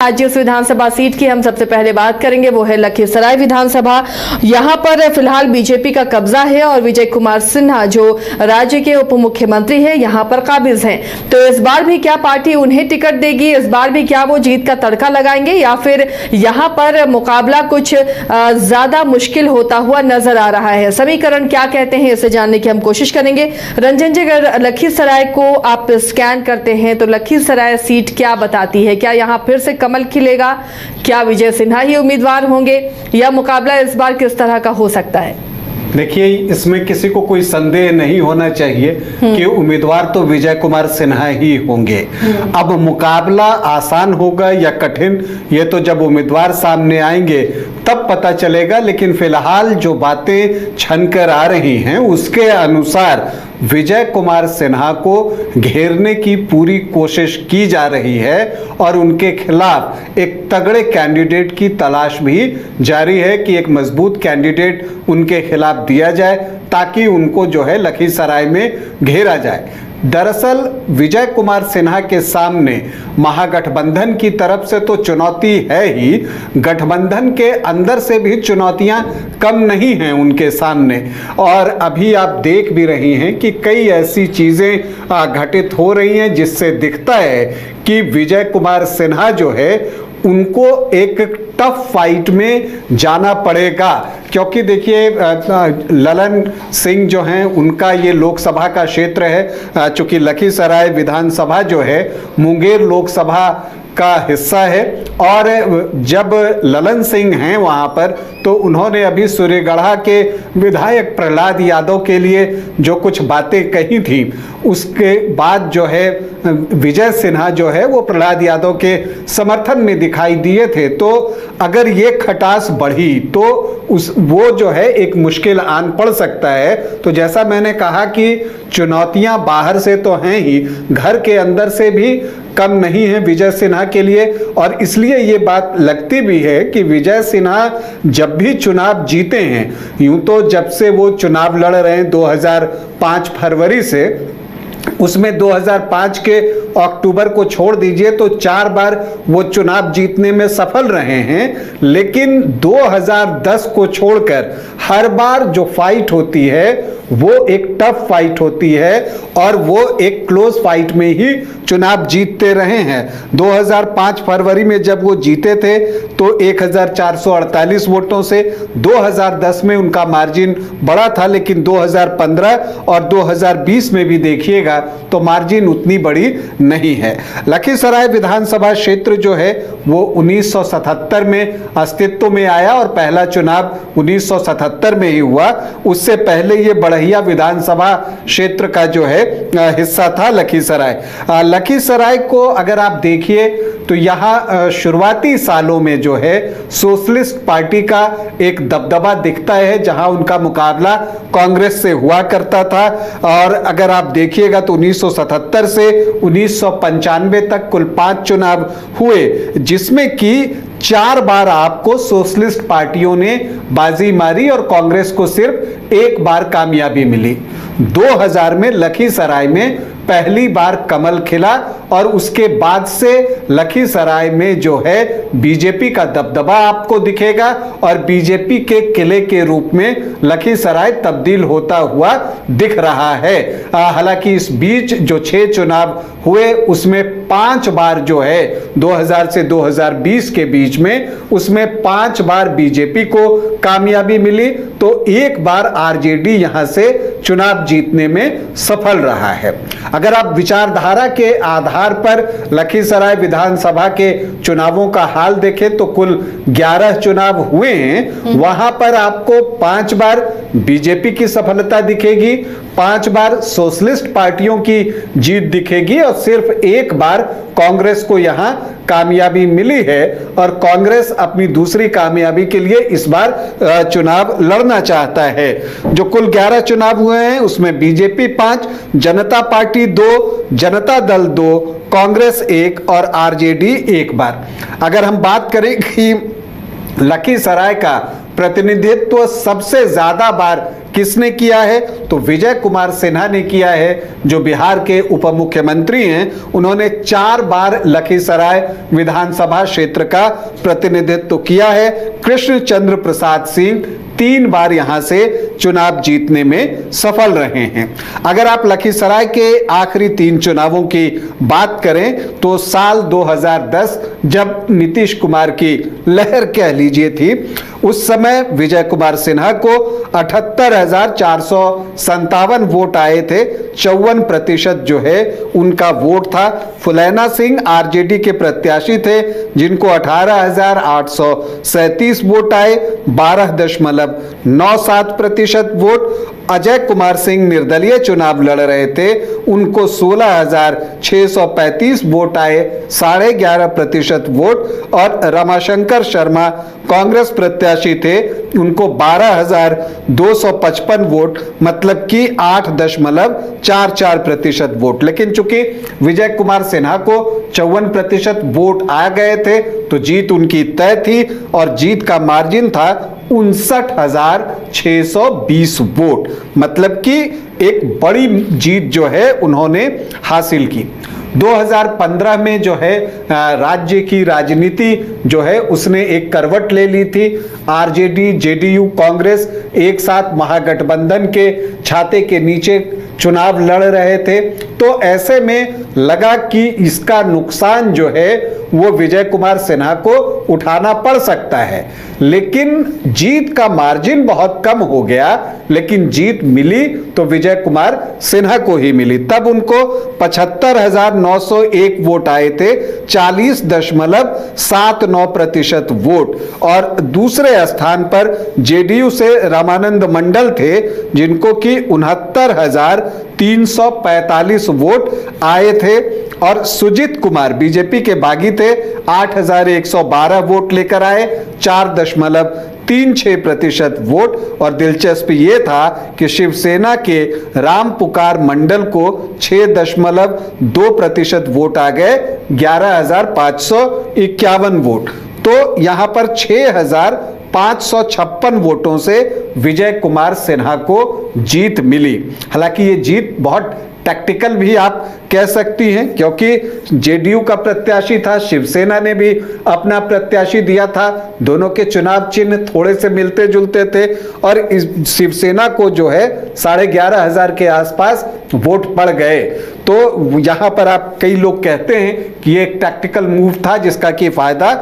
आज जिस विधानसभा सीट की हम सबसे पहले बात करेंगे वो है लखीसराय विधानसभा। यहां पर फिलहाल बीजेपी का कब्जा है और विजय कुमार सिन्हा जो राज्य के उप मुख्यमंत्री हैं यहां पर काबिज हैं। तो इस बार भी क्या पार्टी उन्हें टिकट देगी, इस बार भी क्या वो जीत का तड़का लगाएंगे या फिर यहां पर मुकाबला कुछ ज्यादा मुश्किल होता हुआ नजर आ रहा है। समीकरण क्या कहते हैं इसे जानने की हम कोशिश करेंगे। रंजन जी, अगर लखीसराय को आप स्कैन करते हैं तो लखीसराय सीट क्या बताती है? क्या यहाँ फिर से कमल खिलेगा? क्या विजय सिन्हा ही उम्मीदवार होंगे या मुकाबला इस बार किस तरह का हो सकता है? देखिए, इसमें किसी को कोई संदेह नहीं होना चाहिए कि उम्मीदवार तो विजय कुमार सिन्हा ही होंगे। अब मुकाबला आसान होगा या कठिन, ये तो जब उम्मीदवार सामने आएंगे तब पता चलेगा। लेकिन फिलहाल जो बातें छनकर आ रही हैं उसके अनुसार विजय कुमार सिन्हा को घेरने की पूरी कोशिश की जा रही है और उनके खिलाफ एक तगड़े कैंडिडेट की तलाश भी जारी है कि एक मजबूत कैंडिडेट उनके खिलाफ दिया जाए ताकि उनको जो है लखीसराय में घेरा जाए। दरअसल विजय कुमार सिन्हा के सामने महागठबंधन की तरफ से तो चुनौती है ही, गठबंधन के अंदर से भी चुनौतियां कम नहीं हैं उनके सामने। और अभी आप देख भी रही हैं कि कई ऐसी चीजें घटित हो रही हैं जिससे दिखता है कि विजय कुमार सिन्हा जो है उनको एक टफ फाइट में जाना पड़ेगा। क्योंकि देखिए, ललन सिंह जो हैं उनका ये लोकसभा का क्षेत्र है, चूंकि लखीसराय विधानसभा जो है मुंगेर लोकसभा का हिस्सा है। और जब ललन सिंह हैं वहां पर तो उन्होंने अभी सूर्यगढ़ा के विधायक प्रहलाद यादव के लिए जो कुछ बातें कही थी उसके बाद जो है विजय सिन्हा जो है वो प्रहलाद यादव के समर्थन में दिखाई दिए थे। तो अगर ये खटास बढ़ी तो वो जो है एक मुश्किल आन पड़ सकता है। तो जैसा मैंने कहा कि चुनौतियां बाहर से तो हैं ही, घर के अंदर से भी कम नहीं है विजय सिन्हा के लिए। और इसलिए ये बात लगती भी है कि विजय सिन्हा जब भी चुनाव जीते हैं, यूं तो जब से वो चुनाव लड़ रहे हैं 2005 फरवरी से, उसमें 2005 के अक्टूबर को छोड़ दीजिए तो 4 बार वो चुनाव जीतने में सफल रहे हैं। लेकिन 2010 को छोड़कर हर बार जो फाइट होती है वो एक टफ फाइट होती है और वो एक क्लोज फाइट में ही चुनाव जीतते रहे हैं। 2005 फरवरी में जब वो जीते थे तो 1448 वोटों से, 2010 में उनका मार्जिन बड़ा था, लेकिन 2015 और 2020 में भी देखिएगा तो मार्जिन उतनी बड़ी नहीं है। लखीसराय विधानसभा क्षेत्र जो है वो 1977 में अस्तित्व में आया और पहला चुनाव 1977 में ही हुआ। उससे पहले ये बढ़िया विधानसभा क्षेत्र का जो है हिस्सा था लखीसराय। लखीसराय को अगर आप देखिए तो यहाँ शुरुआती सालों में जो है सोशलिस्ट पार्टी का एक दबदबा दिखता है, जहां उनका मुकाबला कांग्रेस से हुआ करता था। और अगर आप देखिएगा तो 1977 से 1995 तक कुल 5 चुनाव हुए, जिसमें कि 4 बार आपको सोशलिस्ट पार्टियों ने बाजी मारी और कांग्रेस को सिर्फ 1 बार कामयाबी मिली। 2000 में लखीसराय में पहली बार कमल खिला और उसके बाद से लखीसराय में जो है बीजेपी का दबदबा आपको दिखेगा और बीजेपी के किले के रूप में लखीसराय तब्दील होता हुआ दिख रहा है। हालांकि इस बीच जो 6 चुनाव हुए उसमें 5 बार जो है 2000 से 2020 के बीच में, उसमें 5 बार बीजेपी को कामयाबी मिली तो 1 बार आरजेडी यहां से चुनाव जीतने में सफल रहा है। अगर आप विचारधारा के आधार पर लखीसराय विधानसभा के चुनावों का हाल देखें तो कुल 11 चुनाव हुए हैं। वहां पर आपको 5 बार बीजेपी की सफलता दिखेगी, 5 बार सोशलिस्ट पार्टियों की जीत दिखेगी और सिर्फ 1 बार कांग्रेस को यहां कामयाबी मिली है। और कांग्रेस अपनी दूसरी कामयाबी के लिए इस बार चुनाव लड़ना चाहता है। जो कुल 11 चुनाव हुए हैं उसमें बीजेपी 5, जनता पार्टी 2, जनता दल 2, कांग्रेस 1 और आरजेडी 1 बार। अगर हम बात करें कि लखीसराय का प्रतिनिधित्व सबसे ज्यादा बार किसने किया है? तो विजय कुमार सिन्हा ने किया है, जो बिहार के उप मुख्यमंत्री हैं। उन्होंने 4 बार लखीसराय विधानसभा क्षेत्र का प्रतिनिधित्व किया है। कृष्ण चंद्र प्रसाद सिंह 3 बार यहां से चुनाव जीतने में सफल रहे हैं। अगर आप लखीसराय के आखिरी 3 चुनावों की बात करें तो साल 2010 जब नीतीश कुमार की लहर कह लीजिए थी, उस समय विजय कुमार सिन्हा को 78,457 वोट आए थे। 54% जो है उनका वोट था। फुलैना सिंह आरजेडी के प्रत्याशी थे, जिनको 18,837 वोट आए, 12.97% वोट। अजय कुमार सिंह निर्दलीय चुनाव लड़ रहे थे, उनको 16,635 वोट आए, 11.5% वोट। और रमाशंकर शर्मा कांग्रेस प्रत्याशी थे, उनको 12,255 वोट, मतलब कि 8.44% वोट। लेकिन चूंकि विजय कुमार सिन्हा को 54% वोट आ गए थे, तो जीत उनकी तय थी और जीत का मार्जिन था 59,620 वोट, मतलब कि एक बड़ी जीत जो है उन्होंने हासिल की। 2015 में जो है राज्य की राजनीति जो है उसने एक करवट ले ली थी। आरजेडी, जेडीयू, कांग्रेस एक साथ महागठबंधन के छाते के नीचे चुनाव लड़ रहे थे, तो ऐसे में लगा कि इसका नुकसान जो है वो विजय कुमार सिन्हा को उठाना पड़ सकता है। लेकिन जीत का मार्जिन बहुत कम हो गया, लेकिन जीत मिली तो विजय कुमार सिन्हा को ही मिली। तब उनको 75,901 वोट आए थे, 40.79% वोट। और दूसरे स्थान पर जेडीयू से रामानंद मंडल थे, जिनको कि 69,345 वोट आए थे। और सुजीत कुमार बीजेपी के बागी थे, 8,112 वोट लेकर आए, 4.36% वोट। और दिलचस्प ये था कि शिवसेना के राम पुकार मंडल को 6.2% वोट आ गए, 11,551 वोट। तो यहां पर 6,556 वोटों से विजय कुमार सिन्हा को जीत मिली। हालांकि ये जीत बहुत टैक्टिकल भी आप कह सकती हैं, क्योंकि जेडीयू का प्रत्याशी था, शिवसेना ने भी अपना प्रत्याशी दिया था, दोनों के चुनाव चिन्ह थोड़े से मिलते जुलते थे। और इस शिवसेना को जो है 11,500 के आसपास वोट पड़ गए। तो यहां पर आप कई लोग कहते हैं कि ये एक टैक्टिकल मूव था, जिसका कि फायदा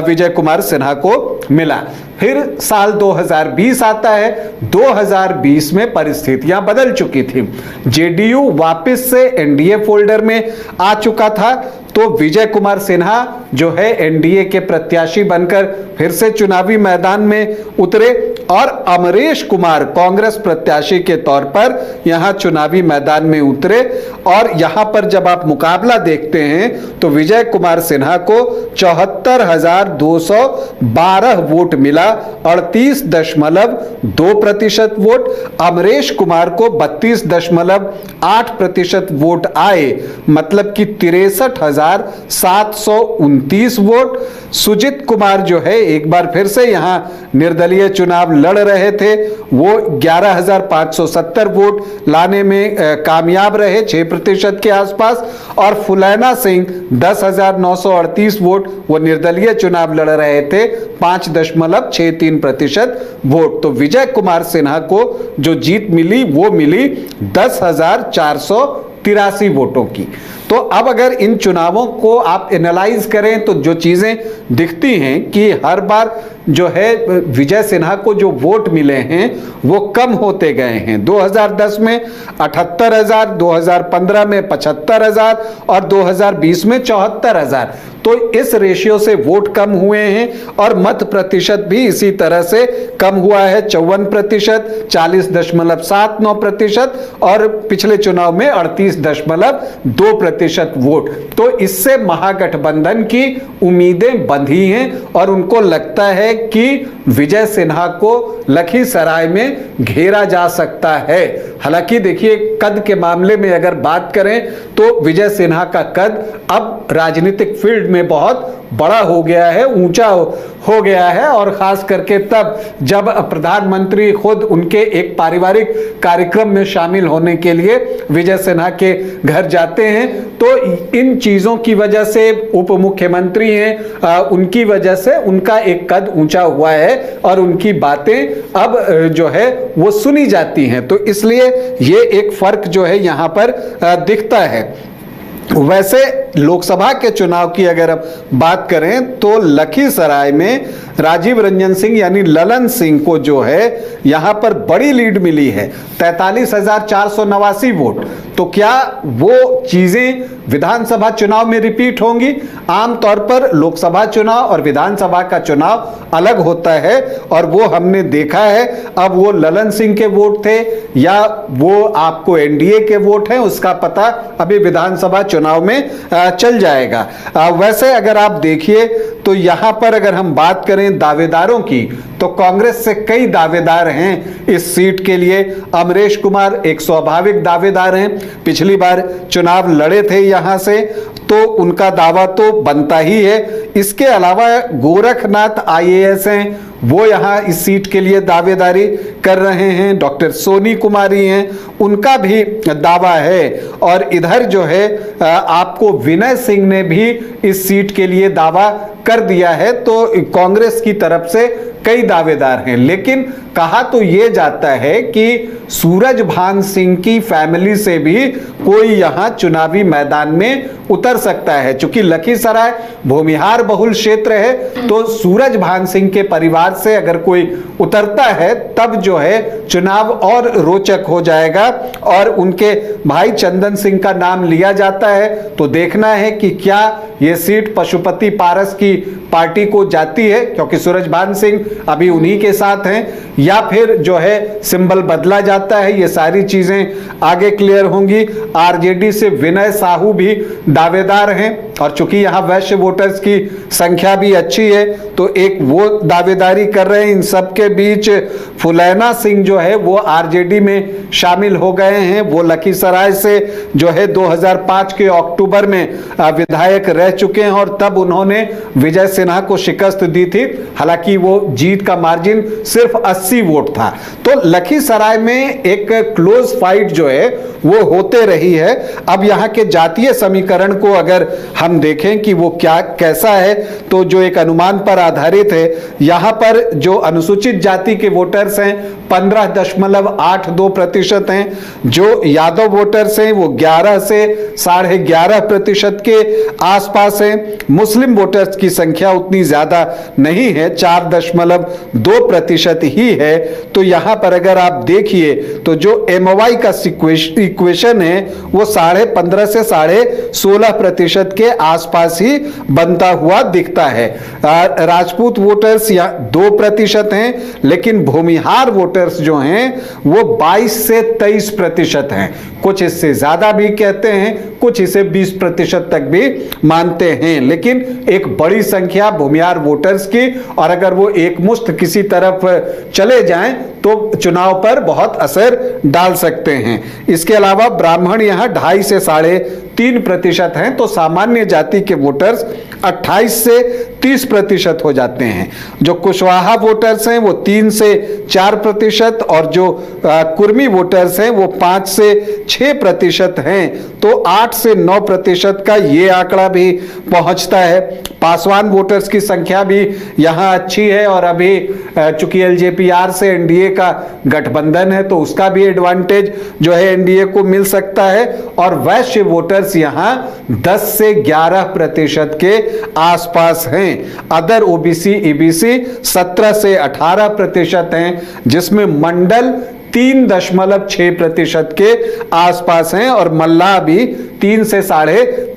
विजय कुमार सिन्हा को मिला। फिर साल 2020 आता है। 2020 में परिस्थितियां बदल चुकी थी। जेडीयू वापस से एनडीए फोल्डर में आ चुका था, तो विजय कुमार सिन्हा जो है एनडीए के प्रत्याशी बनकर फिर से चुनावी मैदान में उतरे और अमरेश कुमार कांग्रेस प्रत्याशी के तौर पर यहां चुनावी मैदान में उतरे। और यहां पर जब आप मुकाबला देखते हैं तो विजय कुमार सिन्हा को 74,212 वोट मिला, 38.2% वोट। अमरेश कुमार को 32.8% वोट आए, मतलब कि 63,729 वोट। सुजीत कुमार जो है एक बार फिर से यहां निर्दलीय चुनाव लड़ रहे थे, वो 11,570 वोट लाने में कामयाब रहे, 6% के आसपास। और फुलैना सिंह 10,938 वोट, वो निर्दलीय चुनाव लड़ रहे थे, 5.63% वोट। तो विजय कुमार सिन्हा को जो जीत मिली वो मिली 10,483 वोटों की। तो अब अगर इन चुनावों को आप एनालाइज करें तो जो चीजें दिखती हैं कि हर बार जो है विजय सिन्हा को जो वोट मिले हैं वो कम होते गए हैं। 2010 में 78,000, 2015 में 75,000 और 2020 में 74,000। तो इस रेशियो से वोट कम हुए हैं और मत प्रतिशत भी इसी तरह से कम हुआ है, 54%, 40.79% और पिछले चुनाव में 38.2% वोट। तो इससे महागठबंधन की उम्मीदें बंधी हैं और उनको लगता है कि विजय सिन्हा को लखीसराय में घेरा जा सकता है। हालांकि देखिए, कद के मामले में अगर बात करें तो विजय सिन्हा का कद अब राजनीतिक फील्ड में में बहुत बड़ा हो गया है, ऊंचा हो गया है। और खास करके तब जब प्रधानमंत्री खुद उनके एक पारिवारिक कार्यक्रम में शामिल होने के लिए विजय सिन्हा के घर जाते हैं, तो इन चीजों की वजह से, उप मुख्यमंत्री हैं, उनकी वजह से उनका एक कद ऊंचा हुआ है और उनकी बातें अब जो है वो सुनी जाती हैं। तो इसलिए ये एक फर्क जो है यहाँ पर दिखता है। वैसे लोकसभा के चुनाव की अगर हम बात करें तो लखीसराय में राजीव रंजन सिंह यानी ललन सिंह को जो है यहां पर बड़ी लीड मिली है, 43,489 वोट। तो क्या वो चीजें विधानसभा चुनाव में रिपीट होंगी? आमतौर पर लोकसभा चुनाव और विधानसभा का चुनाव अलग होता है और वो हमने देखा है। अब वो ललन सिंह के वोट थे या वो आपको एनडीए के वोट हैं, उसका पता अभी विधानसभा चुनाव में चल जाएगा। वैसे अगर आप देखिए तो यहां पर अगर हम बात करें दावेदारों की, तो कांग्रेस से कई दावेदार हैं इस सीट के लिए। अमरेश कुमार एक स्वाभाविक दावेदार हैं, पिछली बार चुनाव लड़े थे यहां से, तो उनका दावा तो बनता ही है। इसके अलावा गोरखनाथ आईएएस हैं, वो यहां इस सीट के लिए दावेदारी कर रहे हैं। डॉक्टर सोनी कुमारी हैं, उनका भी दावा है। और इधर जो है आपको विनय सिंह ने भी इस सीट के लिए दावा कर दिया है। तो कांग्रेस की तरफ से कई दावेदार हैं, लेकिन कहा तो यह जाता है कि सूरजभान सिंह की फैमिली से भी कोई यहां चुनावी मैदान में उतर सकता है। चूंकि लखीसराय भूमिहार बहुल क्षेत्र है, तो सूरजभान सिंह के परिवार से अगर कोई उतरता है तब जो है चुनाव और रोचक हो जाएगा। और उनके भाई चंदन सिंह का नाम लिया जाता है, तो देखना है कि क्या यह सीट पशुपति पारस की पार्टी को जाती है, क्योंकि सूरजभान सिंह अभी उन्हीं के साथ हैं, या फिर जो है सिंबल बदला जाता है। ये सारी चीजें आगे क्लियर होंगी। आरजेडी से विनय साहू भी दावेदार हैं, और चूंकि यहां वैश्य वोटर्स की संख्या भी अच्छी है, तो एक वो दावेदारी कर रहे हैं। इन सबके बीच फुलैना सिंह जो है वो आरजेडी में शामिल हो गए हैं। वो लखीसराय से जो है 2005 के अक्टूबर में विधायक रह चुके हैं, और तब उन्होंने विजय सिन्हा को शिकस्त दी थी। हालांकि वो जीत का मार्जिन सिर्फ 80 वोट था। तो लखीसराय में एक क्लोज फाइट जो है वो होते रही है। अब यहाँ के जातीय समीकरण को अगर हम देखें कि वो क्या कैसा है, तो जो एक अनुमान पर आधारित है, यहाँ पर जो अनुसूचित जाति के वोटर्स हैं 15.82% हैं। जो यादव वोटर्स हैं वो 11 से 11.5% के आसपास हैं। मुस्लिम वोटर्स की संख्या उतनी ज्यादा नहीं है, 4.2% ही है। तो यहां पर अगर आप देखिए तो जो एमवाई का इक्वेशन है वो 15.5 से 16.5% के आसपास ही बनता हुआ दिखता है। राजपूत वोटर्स 2% हैं, लेकिन भूमिहार वोटर्स जो हैं वो 22 से 23% हैं। कुछ इससे ज्यादा भी कहते हैं, कुछ इसे 20% तक भी मानते हैं, लेकिन एक बड़ी संख्या भूमिहार वोटर्स की। और अगर वो एकमुश्त किसी तरफ चले जाएं तो चुनाव पर बहुत असर डाल सकते हैं। इसके अलावा ब्राह्मण यहां 2.5 से 3.5% हैं, तो सामान्य जाति के वोटर्स 28 से 30% हो जाते हैं। जो कुशवाहा वोटर्स हैं वो 3 से 4%, और जो कुर्मी वोटर्स हैं वो 5 से 6% हैं। तो 8 से 9% का ये आंकड़ा भी पहुंचता है। पासवान वोटर्स की संख्या भी यहां अच्छी है, और अभी चूंकि एलजेपीआर से एनडीए का गठबंधन है, तो उसका भी एडवांटेज जो है एनडीए को मिल सकता है। और वैश्य वोटर्स यहां 10 से 11% के आसपास हैं। अदर ओबीसी ईबीसी 17 से 18% हैं, जिसमें मंडल 3.6% के आसपास हैं, और मल्लाह भी 3 से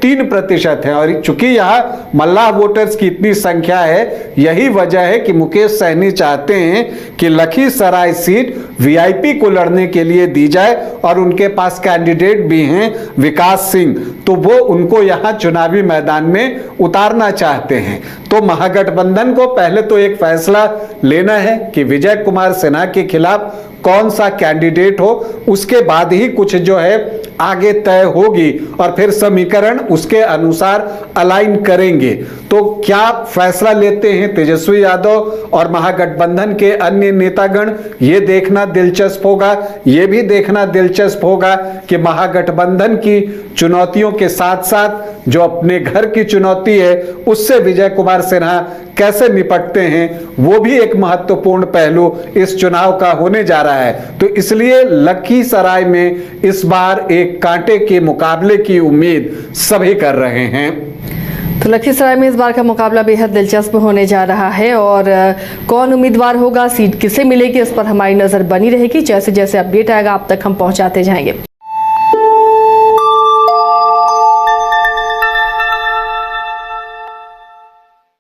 3.5% है। और चूंकि यहां मल्लाह वोटर्स की इतनी संख्या है, यही वजह है कि मुकेश सहनी चाहते हैं कि लखीसराय सीट वीआईपी को लड़ने के लिए दी जाए, और उनके पास कैंडिडेट भी हैं विकास सिंह, तो वो उनको यहां चुनावी मैदान में उतारना चाहते हैं। तो महागठबंधन को पहले तो एक फैसला लेना है कि विजय कुमार सिन्हा के खिलाफ कौन सा कैंडिडेट हो, उसके बाद ही कुछ जो है आगे तय होगी और फिर समीकरण उसके अनुसार अलाइन करेंगे। तो क्या फैसला लेते हैं तेजस्वी यादव और महागठबंधन के अन्य नेतागण, ये देखना दिलचस्प होगा। ये भी देखना दिलचस्प होगा कि महागठबंधन की चुनौतियों के साथ साथ जो अपने घर की चुनौती है उससे विजय कुमार सिन्हा कैसे निपटते हैं, वो भी एक महत्वपूर्ण पहलू इस चुनाव का होने जा रहा है। तो इसलिए लखीसराय में इस बार एक कांटे के मुकाबले की उम्मीद सभी कर रहे हैं। तो लखीसराय में इस बार का मुकाबला बेहद दिलचस्प होने जा रहा है और कौन उम्मीदवार होगा, सीट किसे मिलेगी, इस पर हमारी नजर बनी रहेगी। जैसे जैसे अपडेट आएगा आप तक हम पहुंचाते जाएंगे।